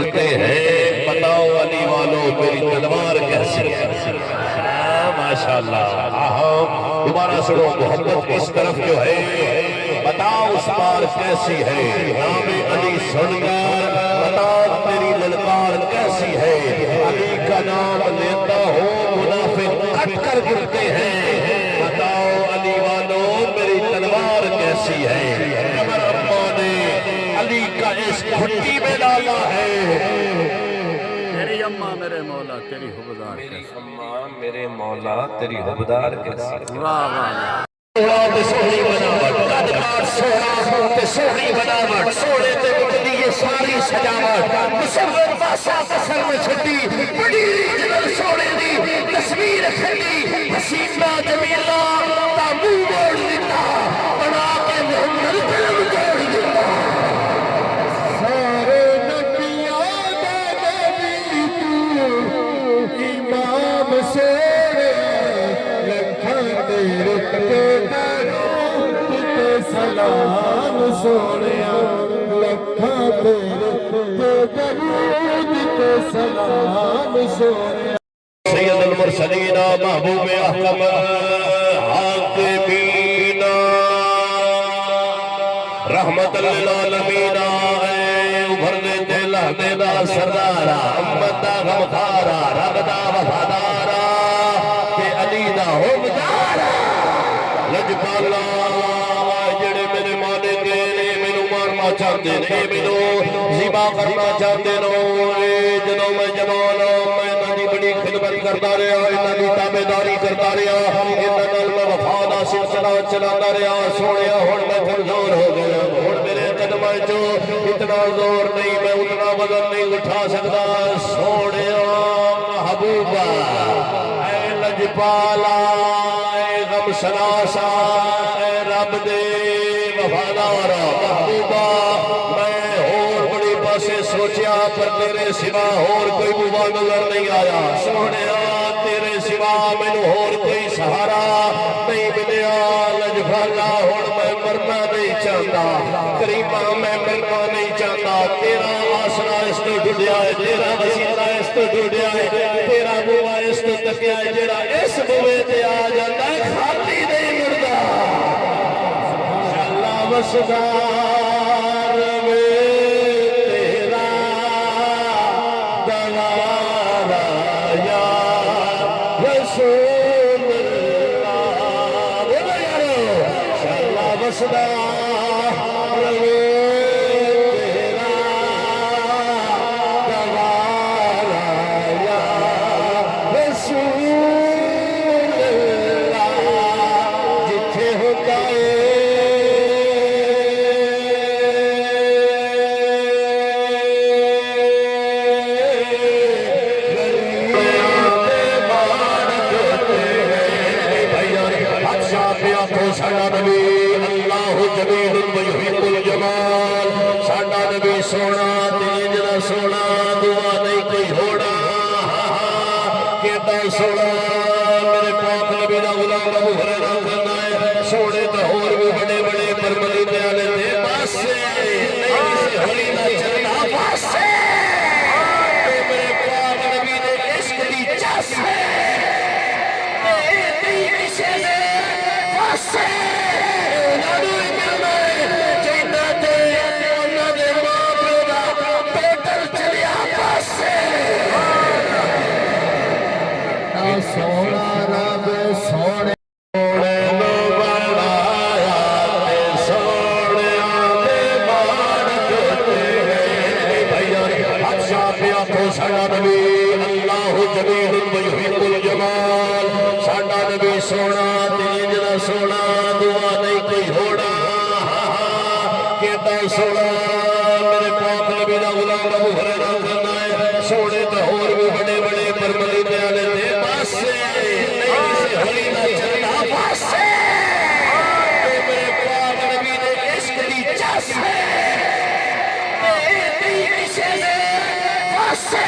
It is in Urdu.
ملتے ہیں، بتاؤ علی والوں میری تلوار کیسی ہے؟ ماشاءاللہ دوبارہ سنو، محبت اس طرف جو ہے بتاؤ اس پار کیسی ہے؟ نام علی سن کر بتاؤ تیری للکار کیسی ہے؟ علی کا نام لیتا ہو منافق کٹ کر گرتے ہیں، بتاؤ علی والوں میری تلوار کیسی ہے؟ عمر اماں نے علی کا اس گھٹی میں ڈالا ہے، میری اماں میرے مولا تیری حبدار میری کیسی، اماں میرے مولا تیری حبدار کیسی؟ واہ واہ سوہنی بناوٹ قدمات سوہنا تے سوہنی بناوٹ سونے تے مٹی یہ ساری سجاوٹ مصور باسا قصر میں چھٹی بڑی جنل سونے دی تصویر کھلی حسینہ جمیلہ تابو موڑ دیتا بنا کے محمد فلم جوڑ دیتا سارے نبیوں دے نبی تو امام سونے لکھاں تیرے سلام سونیا لکھاں تیرے درود تے سلام سونیا سید المرسلین محبوب احکم حاکمین رحمت للعالمین ابھرنے تے لہنے دا سردارا امت دا غمخارا رب دا وفادارا کہ علی دا حبدارا لجپالا جڑے میرے مانے گئے مینو مارنا چاہتے نے مینو زیبا کرنا چاہتے نو جدو میں جوان میں انہاں دی بڑی خدمت کرتا رہا، انہاں دی تابعداری کرتا رہا، انہاں نال میں وفا دا سلسلہ چلاتا رہا، سونیا ہن میں کمزور ہو گیا، ہن میرے قدماں جو اتنا زور نہیں، میں اتنا وزن نہیں اٹھا سکتا، سونیا محبوبہ اے لجپالا اے غم سناسا اے رب دے وفادارا محبوبہ میں اور بڑی پاسے سوچیا پر تیرے سوا اور کوئی بوا نظر نہیں آیا، سونیا تیرے سوا مینوں اور کوئی سہارا نہیں ملیا، لجپالا ہن میں مرنا نہیں چاہتا، کریمہ میں مرنا نہیں چاہتا، تیرا آسرا اس تو ڈھڈیا ہے، تیرا وسیلہ اس تو ڈھڈیا ہے، تیرا بوا اس تو تکیا ہے، جڑا اس بوے تے آ جاتا ہے خالی نہیں مردہ اللہ وسدار میں تیرا دوارا یا رسول اللہ بولو یارو اللہ وسدار میں تیرا دوارا یا رسول اللہ جتھے ہوتا ہے ساڈا نبی اللہ جمیل ویحب الجمال ساڈا نبی سونا تیج دا سونا دعا نہیں کوئی ہونا کیتا سونا میرے پاک نبی دا غلام ابو ہریرہ کرنا ہے سونے تے ہور بھی بڑے بڑے پر مدینے والے دے پاسے نہیں سے ہوئی نہ چلنا پاسے میرے پاک نبی دے عشق دی چس ہے نہیں کسے دے پاسے سونا رب سونے ساڈا نبی اللہ جمیل ویحب الجمال ساڈا نبی سونا تیج دا سونا دعا نہیں کوئی ہونا کیتا سونا میرے پاک نبی دا غلام ابو ہریرہ کرنا ہے سونے تے ہور بھی بڑے بڑے پر مدینے والے دے پاسے نہیں سے ہوئی نہ چلنا پاسے میرے پاک نبی دے عشق دی چس ہے نہیں کسے دے پاسے